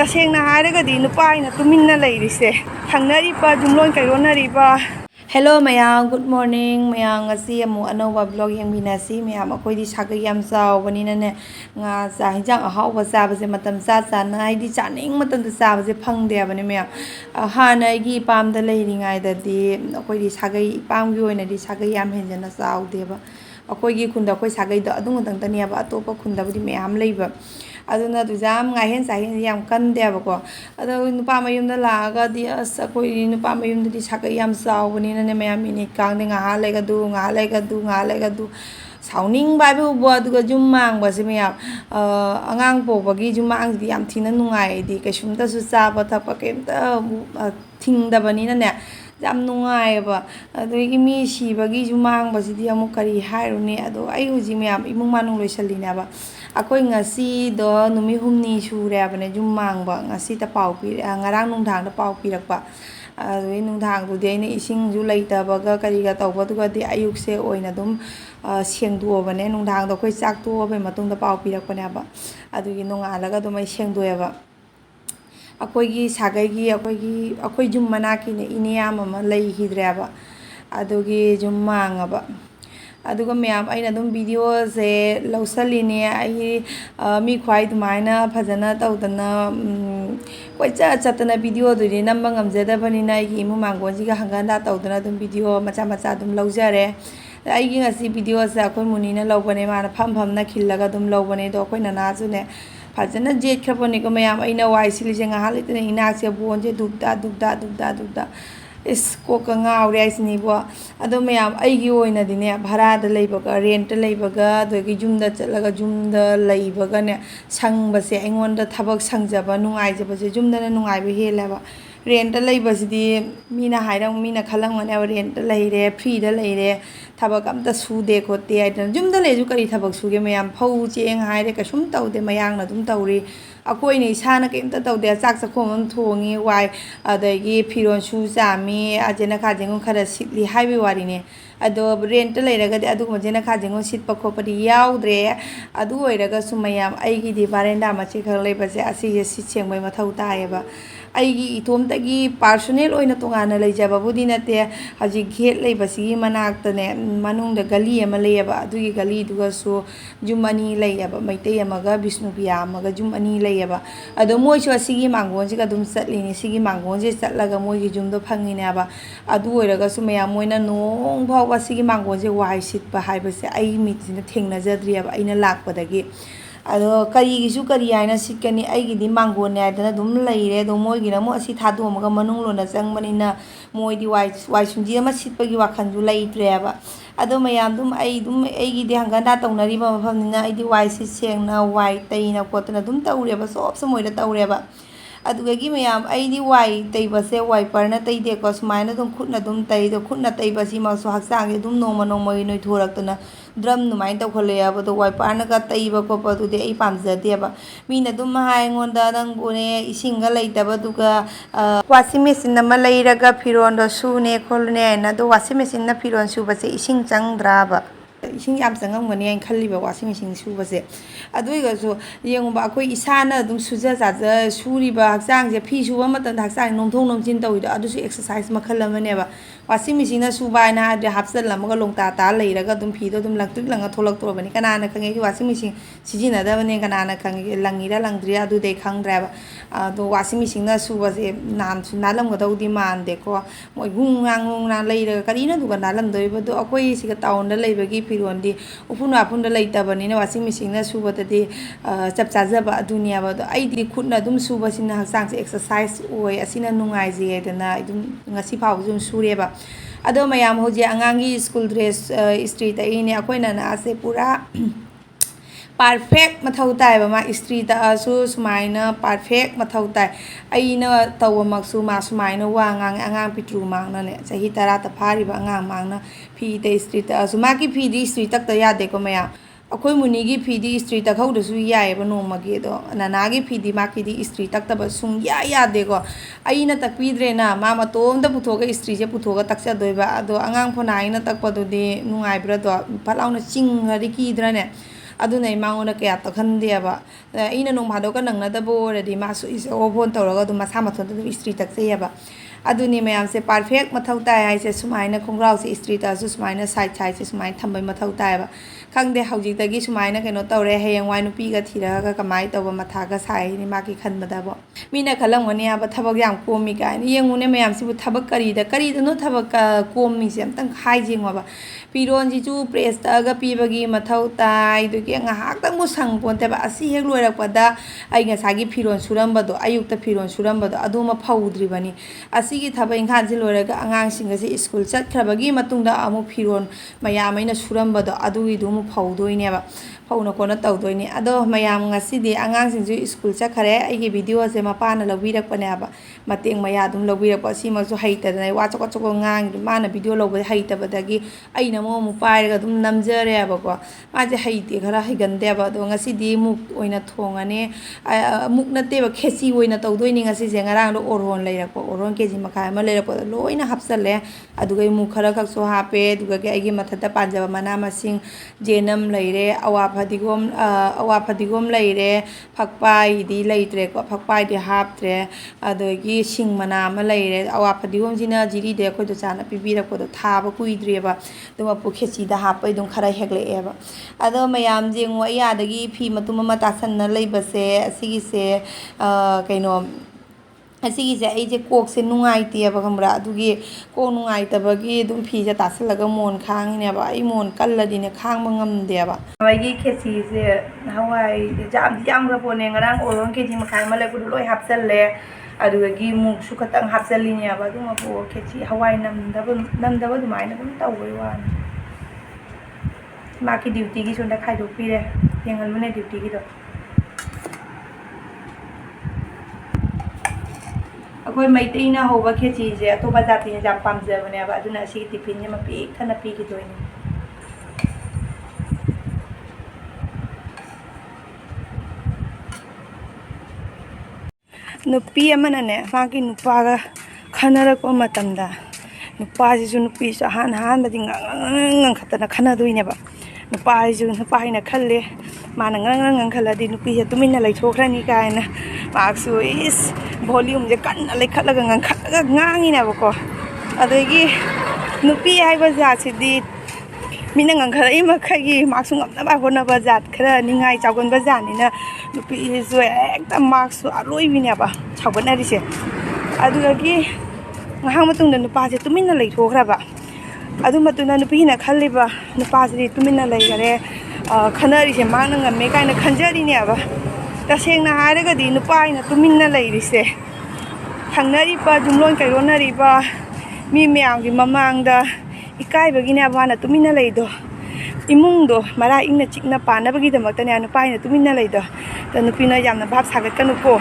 तसेंना हारगदी नुपाइना तुमिन्ना लैरिसे थंगनरिबा जुमलोन कैरोनरिबा hello ma'am good morning ma'am ngasi amu anova vlog yengminasi ma'am अखोइदी सागै याम चावबनिनाने nga cha hinjang ahauba chaba se matam cha cha na haidi chaning matam da chaba se phangde abane ma'am hana gi pam da leiringai da di अखोइदी सागै pam gi oina di sagai yam henjana chaudeba अखोइगी खुंदा अखोइ सागै da adung tang tani aba atopa खुंदा budi ma'am leiba aduna du jam ngai hen sa hen yam kan de ba ko ado nupa mayum da la ga di as koi nupa mayum di sagai yam saw bani na ne ma'am minute kang de nga le ga du sauning ba bu bo du ga jum mang ba se ma'am angang po ba gi jum mang di yam thina nungai di ka shum da su cha ba tha pa kem ta thing da bani na ne jam nungai ba ado gi mi si ba gi jum mang ba si di amu kari hairu ne ado ai hu ji ma'am imung manung loisali na ba अकोई ngasi do numi humni shure abane jumang ba ngasi ta pau pi ngarang nungthang da pau pirakpa adoi nungthang du de ne ising ju leita ba ga kari ga tawba du ga di ayuk se oina dum sengdu obane nungthang do khoi chak tu obe matung da pau pirakpa ne ba adugi nongala ga do mai sengdu eba अकोई की सागै की अकोई जुम मना की ने इनिया mama लई हिद्रे ba adugi jumang aba aduga ma'am aina dum video se lausaline ai mi khwai dumaina phajana tawdana koi chatana video du ri namba ngamjada banina gi mu mangon ji ga hanganda tawdana dum video macha dum laujare ai gi ngasi video sa khoi munina lawbane mana pham na khillaga dum lawbane do khoi na na ju ne phajana jet khrapone ko ma'am aina wai silise nga halitne inak se bonje dubda is ko ka ngawre aisni bo ado ma'am aigi oina dine bhara da leibaga rent leibaga dogi jumda chatlaga jumda leibaga ne sangba se aingonda thabak sangjaba nungai jaba se jumda na nungai be helaba rent leiba sidi mina hairang mina khalang mane rent leire free da leire thabak amta sude khote aidan jumda leju kari thabak suge ma'am phau cheng haire ka sum taude mayang na dum tauri अकोई ने इसाना केमता तौदे चाक चखोम थोंगी Y अदगी फिरोन सु जामी अजेना खाजेंगो खरा सिटली highway वारी ने अदो rent लेरगदे अदुगम जेना खाजेंगो सिटप खोपदि याउद्रे अदु ओइरगा सुमयाम आइगी दि बारेंडा मचे खर लेबसे असि सिट सेंगबै मथौ तायबा आइगी इथोमतगी पर्सनल ओइना तोंगाना लेजाबाबुदि नते हजि गेट लेबसि मनाक्तने मनुंग द गली अमा लेयबा अदुगी गली दुगसु जुमनी लेयबा मैतै अमगा विष्णुपिया अमगा जुमनी लेयबा अदो मोइसु असिगी मांगोंजि का दुम चटलिनि सिगी मांगोंजि चटलगा मोइगी जुमदो फंगिनेबा अदु ओइरगसु मैम मोइना नोंग फावबा सिगी मांगोंजि वाइ सिटबा हाइबसे आई मिथिना थेंगनाजद्रियबा आइना लाकपदगी अदो करिगिसु करि आइना सिटकनी आइगिदि मांगोने आइदना दुम लेइरे दो मोइगिना मो असि थादोमगा मनुंग लोना चंगबनिना मोइदि वाइ सुंजि अमा सिटपगी वाखनजु लेइत्रेबा अदो मैम दुम आइगिदि हंगंदा तौनरिबा मफमनिना आइदि वाइ सिट सेंगना वाइ तैना कोतना दुम तौरेबा सोप समोइदा तौरेबा अदुगगी मैम आइदि वाइ तैबसे वाइपरना तैदेको सुमाइना दुम खुटना दुम तैदो खुटना तैबसि मसु हक्सांगे दुम नोमनोमगि नोइथोरक्तना ड्रम नुमाइन तौखलेबा दो वाइपरना का तैबा कोपा दुदे आई पामजदेबा मीना दुम हाइंगोंदा नंगुने इसिंगा लेइतबा दुगा वाशिंग मशीन अमा लेइरगा फिरोन सुने खोलने ना दो वाशिंग मशीन ना फिरोन सुबसे इसिंग चंगद्राबा इसिंग याम चंगमगनि आइन खल्लिबा वाशिंग मशीन सुबसे अदुइगसु येंगबा अखोइ इसाना दुम सुजा जाजा सुरिबा हक्सांगजे फी सुबा मतन हक्सांग नोंथों नोंजिन तौइदो अदुसु एक्सरसाइज मखल अमनेबा वाशिंग मशीन ना सुबाइना हादे हापचलमगा लोंता ता लेइरगा दुम फीदो दुम लंगतुक लंगा थोलक्तोबनि कनाना खंगे वाशिंग मशीन सिजिनदबने कनाना खंगे लंगिरा लंगद्रि अदुदे खंगद्राबा दो वाशिंग मशीन ना सुबसे नानसु नालमगदौदि मानदेको मोइ गुंगांग लेइरगा करिना दुगा नालमदोइबो दो अखोइ सिगा टाउन दा लेइबगी फिरोंदी उफुन वाफुन दा लेइतबनिना वाशिंग मशीन ना सुबददि चप चाजबा दुनियाबा दो आइदि खुदना दुम सुबसिना हक्सांगसे एक्सरसाइज ओय असिना नुंगाइजेदना दुम ngasi फाव जुम सुरेबा अदो मैम होजे अंगांगी स्कूल ड्रेस स्त्री तइने अखोइना ना से पूरा परफेक्ट मथौ ताइबा मा स्त्री तासु सुमाइना परफेक्ट मथौ ताइ आइना तवमक्सु मा सुमाइना वांगांग अंगांग पिट्रु मांगनाने चही 10 ता फारिबा अंगांग मांगना फी ते स्त्री तासु माकी फीदी स्त्री तक यादेको मैम अखोइ मुनिगी फीदी स्त्री तखौदसु यायबा नोमगे दो नानागी फीदी माकीदी स्त्री तक्तबा सुंग यादेको आइना तकपीद्रेना मा मतोमदा पुथोगा स्त्रीजे पुथोगा तक्चदोइबा अदो अंगांग फोनाइना तकपदुदि नुंगाइब्रा दो फलाउना चिंगरी कीद्राने ꯑꯗꯨꯅ ꯑꯩ ꯃꯉꯣꯟꯗ ꯀꯌꯥ ꯇꯛꯍꯟꯗꯦꯕ ꯑꯩꯅ ꯅꯣꯡ ꯐꯥꯗꯣꯛꯀ ꯅꯪꯅꯗꯕ ꯑꯣꯏꯔꯗꯤ ꯃꯥꯁꯨ ꯐꯣꯟ ꯇꯧꯔꯒ ꯑꯗꯨꯝ ꯃꯁꯥ ꯃꯊꯟꯇ ꯑꯗꯨꯝ ꯏꯁꯇ꯭ꯔꯤ ꯇꯛꯆꯩꯑꯕ ꯑꯗꯨꯅꯤ ꯃꯌꯥꯝꯁꯦ ꯄꯥꯔꯐꯦꯛ ꯃꯊꯧ ꯇꯥꯏ ꯍꯥꯏꯁꯦ ꯁꯨꯃꯥꯏꯅ ꯈꯣꯡꯒ꯭ꯔꯥꯎꯁꯦ ꯏꯁꯇ꯭ꯔꯤ ꯇꯛꯑꯁꯨ ꯁꯨꯃꯥꯏꯅ ꯁꯥꯏꯠꯁꯦ ꯁꯨꯃꯥꯏꯅ ꯊꯝꯕꯩ ꯃꯊꯧ ꯇꯥꯏꯌꯦꯕ ꯈꯪꯗꯦ ꯍꯧꯖꯤꯛꯇꯒꯤ ꯁꯨꯃꯥꯏꯅ ꯀꯩꯅꯣ ꯇꯧꯔꯦ ꯍꯌꯦꯡꯋꯥꯏ ꯅꯨꯄꯤꯒ ꯊꯤꯔꯒ ꯀꯃꯥꯏꯅ ꯇꯧꯕ ꯃꯊꯥꯒ ꯁꯥꯏꯅꯤ ꯃꯥꯒꯤ ꯈꯟꯕꯗꯕꯣ ꯃꯤꯅ ꯈꯜꯂꯝꯒꯅꯤ ꯍꯥꯏꯕ ꯊꯕꯛ ꯌꯥꯝ ꯀꯣꯝꯃꯤ ꯀꯥꯏꯅ ꯌꯦꯡꯉꯨꯅꯦ ꯃꯌꯥꯝꯁꯤꯕꯨ ꯊꯕꯛ ꯀꯔꯤꯗꯅꯣ ꯊꯕꯛ ꯀꯣꯝꯃꯤꯁꯦ ꯑꯝꯇꯪ ꯍꯥꯏꯖꯦꯡꯉꯣꯕ ꯐꯤꯔꯣꯟꯁꯤꯁꯨ ꯄ꯭ꯔꯦꯁ ꯇꯛꯑꯒ ꯄꯤꯕꯒꯤ ꯃꯊꯧ ꯇꯥꯏ ꯑꯗꯨꯒꯤ ꯉꯥꯏꯍꯥꯛꯇꯪꯕꯨ ꯁꯪꯄꯣꯟꯇꯦꯕ ꯑꯁꯤ ꯍꯦꯛ ꯂꯣꯏꯔꯛꯄꯗ ꯑꯩ ꯉꯁꯥꯏꯒꯤ ꯐꯤꯔꯣꯟ ꯁꯨꯔꯝꯕꯗꯣ ꯑꯌꯨꯛꯇ ꯐꯤꯔꯣꯟ ꯁꯨꯔꯝꯕꯗꯣ ꯑꯗꯨꯃ ꯐꯧꯗ꯭ꯔꯤꯕꯅꯤ ꯑꯁꯤꯒꯤ ꯊꯕꯛ ꯏꯪꯈꯥꯡꯁꯤ ꯂꯣꯏꯔꯒ ꯑꯉꯥꯡꯁꯤꯡ ꯑꯁꯤ ꯁ꯭ꯀꯨꯜ ꯆꯠꯈ꯭ꯔꯕꯒꯤ ꯃꯇꯨꯡꯗ ꯑꯃꯨꯛ ꯐꯤꯔꯣꯟ ꯃꯌꯥꯝ ꯑꯩꯅ ꯁꯨꯔꯝꯕꯗꯣ ꯑꯗꯨꯒꯤꯗꯨ ꯑꯃꯨꯛ ꯐꯧꯗꯣꯏꯅꯦꯕ ꯐꯧꯅ ꯀꯣꯟꯅ ꯇꯧꯗꯣꯏꯅꯤ ꯑꯗꯣ ꯃꯌꯥꯝ ꯉꯁꯤꯗꯤ ꯑꯉꯥꯡꯁꯤꯡꯁꯨ ꯁ꯭ꯀꯨꯜ ꯆꯠꯈꯔꯦ ꯑꯩꯒꯤ ꯚꯤꯗꯤꯑꯣꯁꯦ ꯃꯄꯥꯅ ꯂꯧꯕꯤꯔꯛꯄꯅꯦꯕ ꯃꯇꯦꯡ ꯃꯌꯥ ꯑꯗꯨꯝ ꯂꯧꯕꯤꯔꯛꯄ ꯁꯤꯃꯁꯨ ꯍꯩꯇꯗꯅ ꯋꯥ ꯆꯣꯀꯠ ꯆꯣꯀꯠ ꯉꯥꯡꯉꯤꯗꯣ ꯃꯥꯅ ꯚꯤꯗꯤꯑꯣ ꯂꯧꯕꯗꯤ ꯍꯩꯇꯕꯗꯒꯤ ꯑꯩꯅ ꯑꯃꯨꯛ ꯄꯥꯏꯔꯒ ꯑꯗꯨꯝ ꯅꯝꯖꯔꯦꯕꯀꯣ ꯃꯥꯁꯦ ꯍꯩꯇꯦ ꯈꯔ ꯍꯩꯒꯟꯗꯦꯕ ꯑꯗꯣ ꯉꯁꯤꯗꯤ ꯃꯨꯛ ꯑꯣꯏꯅ ꯊꯣꯡꯉꯅꯤ ꯃꯨꯛ ꯅꯠꯇꯦꯕ ꯈꯦꯆꯤ ꯑꯣꯏꯅ ꯇꯧꯗꯣꯏꯅꯤ ꯉꯁꯤꯁꯦ ꯉꯔꯥꯡꯗꯣ ꯑꯣꯔꯍꯣꯟ ꯂꯩꯔꯛꯄ ꯑꯣꯔꯍꯣꯟ ꯀꯦꯖꯤ ꯃꯈꯥꯏ ꯑꯃ ꯂꯩꯔꯛꯄꯗꯣ ꯂꯣꯏꯅ ꯍꯥꯞꯆꯜꯂꯦ ꯑꯗꯨꯒ ꯃꯨꯛ ꯈꯔ ꯈꯛꯁꯨ ꯍꯥꯞꯄꯦ ꯑꯗꯨꯒ ꯑꯩꯒꯤ ꯃꯊꯛꯇ ꯄꯥꯟꯖꯕ ꯃꯅꯥ ꯃꯁꯤꯡ ꯖꯦꯅꯝ ꯂꯩꯔꯦ ꯑꯋꯥ ꯐꯗꯤꯒꯣꯝ ꯂꯩꯔꯦ ꯐꯛꯄꯥꯏꯗꯤ ꯂꯩꯇ꯭ꯔꯦꯀꯣ ꯐꯛꯄꯥꯏꯗꯤ ꯍꯥꯞꯇ꯭ꯔꯦ ꯑꯗꯒꯤ ꯁꯤꯡ ꯃꯅꯥ ꯑꯃ ꯂꯩꯔꯦ ꯑꯋꯥ ꯐꯗꯤꯒꯣꯝꯁꯤꯅ ꯖꯤꯔꯤꯗꯩ ꯑꯩꯈꯣꯏꯗꯣ ꯆꯥꯅ ꯄꯤꯕꯤꯔꯛꯄꯗꯣ ꯊꯥꯕ ꯀꯨꯏꯗ꯭ꯔꯦꯕ ꯑꯗꯨꯒ ꯈꯦꯆꯤꯗ ꯍꯥꯞꯄꯩ ꯑꯗꯨꯝ ꯈꯔ ꯍꯦꯛꯂꯛꯑꯦꯕ ꯑꯗꯣ ꯃꯌꯥꯝ ꯌꯦꯡꯉꯣ ꯑꯩ ꯑꯥꯗꯒꯤ ꯐꯤ ꯃꯇꯨꯝ ꯑꯃ ꯇꯥꯁꯟꯅ ꯂꯩꯕꯁꯦ ꯑꯁꯤꯒꯤꯁꯦ ꯀꯩꯅꯣ ꯑꯁꯤꯒꯤꯁꯦ ꯑꯩꯁꯦ ꯀꯣꯛꯁꯦ ꯅꯨꯡꯉꯥꯏꯇꯦꯕ ꯈꯪꯕ꯭ꯔꯥ ꯑꯗꯨꯒꯤ ꯀꯣꯛ ꯅꯨꯡꯉꯥꯏꯇꯕꯒꯤ ꯑꯗꯨꯝ ꯐꯤꯁꯦ ꯇꯥꯁꯜꯂꯒ ꯃꯣꯟ ꯈꯥꯡꯉꯤꯅꯦꯕ ꯑꯩ ꯃꯣꯟ ꯀꯜꯂꯗꯤꯅꯦ ꯈꯥꯡꯕ ꯉꯝꯗꯦꯕ ꯑꯩꯒꯤ ꯈꯦꯆꯤꯁꯦ ꯍꯋꯥꯏ ꯌꯥꯝꯗꯤ ꯌꯥꯝꯈ꯭ꯔꯄꯣꯠꯅꯦ ꯉꯔꯥꯡ ꯑꯣꯏꯔꯣ ꯀꯦꯖꯤ ꯃꯈꯥꯏ ꯑꯃ ꯂꯩꯕꯗꯣ ꯂꯣꯏ ꯍꯥꯞꯆꯜꯂꯦ ꯑꯗꯨꯗꯒꯤ ꯃꯨꯛꯁꯨ ꯈꯇꯪ ꯍꯥꯞꯆꯜꯂꯤꯅꯦꯕ ꯑꯗꯨꯃꯛꯄꯨ ꯈꯦꯆꯤ ꯍꯋꯥꯏ ꯅꯝꯗꯕ ꯑꯗꯨꯃꯥꯏꯅ ꯑꯗꯨꯝ ꯇꯧꯕꯩ ꯋꯥꯅꯤ ꯃꯥꯒꯤ ꯗ꯭ꯌꯨꯇꯤꯒꯤ ꯁꯣꯝꯗ ꯈꯥꯏꯗꯣꯛꯄꯤꯔꯦ ꯌꯦꯡꯍꯜꯂꯨꯅꯦ ꯗ꯭ꯌꯨꯇꯤꯒꯤꯗꯣ ꯑꯩꯈꯣꯏ ꯃꯩꯇꯩꯅ ꯍꯧꯕ ꯈꯦꯆꯤꯁꯦ ꯑꯇꯣꯞꯄ ꯖꯥꯇꯤꯅ ꯌꯥꯝ ꯄꯥꯝꯖꯕꯅꯦꯕ ꯑꯗꯨꯅ ꯑꯁꯤꯒꯤ ꯇꯤꯐꯤꯟꯁꯦ ꯃꯄꯤꯛ ꯊꯟꯅ ꯄꯤꯈꯤꯗꯣꯏꯅꯦ ꯅꯨꯄꯤ ꯑꯃꯅꯅꯦ ꯃꯥꯒꯤ ꯅꯨꯄꯥꯒ ꯈꯟꯅꯔꯛꯄ ꯃꯇꯝꯗ ꯅꯨꯄꯥꯁꯤꯁꯨ ꯅꯨꯄꯤꯁꯨ ꯑꯍꯥꯟꯕꯗꯤ ꯉꯪꯈꯠꯇꯅ ꯈꯟꯅꯗꯣꯏꯅꯦꯕ ꯅꯨꯄꯥꯁꯤꯅ ꯈꯜꯂꯦ ꯃꯥꯅ ꯉꯪꯈꯠꯂꯗꯤ ꯅꯨꯄꯤꯁꯦ ꯇꯨꯃꯤꯟꯅ ꯂꯩꯊꯣꯛꯈ꯭ꯔꯅꯤ ꯀꯥꯏꯅ ꯃꯍꯥꯛꯁꯨ ꯚꯣꯂ꯭ꯌꯨꯝꯁꯦ ꯀꯟꯅ ꯂꯩꯈꯠꯂꯒ ꯉꯪꯈꯠꯂꯒ ꯉꯥꯡꯉꯤꯅꯦꯕꯀꯣ ꯑꯗꯒꯤ ꯅꯨꯄꯤ ꯍꯥꯏꯕ ꯖꯥꯠꯁꯤꯗꯤ ꯃꯤꯅ ꯉꯪꯈꯠꯂꯛꯏ ꯃꯈꯩꯒꯤ ꯃꯥꯛꯁꯨ ꯉꯝꯅꯕ ꯍꯣꯠꯅꯕ ꯖꯥꯠ ꯈꯔ ꯅꯤꯡꯉꯥꯏ ꯆꯥꯎꯒꯟꯕ ꯖꯥꯠꯅꯤꯅ ꯅꯨꯄꯤꯁꯤꯁꯨ ꯍꯦꯛꯇ ꯃꯥꯛꯁꯨ ꯑꯔꯣꯏꯕꯤꯅꯦꯕ ꯁꯥꯎꯒꯠꯅꯔꯤꯁꯦ ꯑꯗꯨꯗꯒꯤ ꯉꯥꯏꯍꯥꯛ ꯃꯇꯨꯡꯗ ꯅꯨꯄꯥꯁꯦ ꯇꯨꯃꯤꯟꯅ ꯂꯩꯊꯣꯛꯈ꯭ꯔꯕ ꯑꯗꯨ ꯃꯇꯨꯡꯗ ꯅꯨꯄꯤꯅ ꯈꯜꯂꯤꯕ ꯅꯨꯄꯥꯁꯤꯗꯤ ꯇꯨꯃꯤꯟꯅ ꯂꯩꯈꯔꯦ ꯈꯟꯅꯔꯤꯁꯦ ꯃꯥꯅ ꯉꯝꯃꯦ ꯀꯥꯏꯅ ꯈꯟꯖꯔꯤꯅꯦꯕ ꯇꯁꯦꯡꯅ ꯍꯥꯏꯔꯒꯗꯤ ꯅꯨꯄꯥꯅ ꯇꯨꯃꯤꯟꯅ ꯂꯩꯔꯤꯁꯦ ꯊꯪꯅꯔꯤꯕ ꯌꯨꯝꯂꯣꯟ ꯀꯩꯔꯣꯟꯅꯔꯤꯕ ꯃꯤ ꯃꯌꯥꯝꯒꯤ ꯃꯃꯥꯡꯗ ꯏꯀꯥꯏꯕꯒꯤꯅꯦꯕ ꯃꯥꯅ ꯇꯨꯃꯤꯟꯅ ꯂꯩꯗꯣ ꯏꯃꯨꯡꯗꯣ ꯃꯔꯥ ꯏꯪꯅ ꯆꯤꯛꯅ ꯄꯥꯟꯅꯕꯒꯤꯗꯃꯛꯇꯅꯦ ꯅꯨꯄꯥꯅ ꯇꯨꯃꯤꯟꯅ ꯂꯩꯗꯣ ꯅꯨꯄꯤꯅ ꯌꯥꯝꯅ ꯚꯥꯞ ꯁꯥꯒꯠꯀꯅꯨꯀꯣ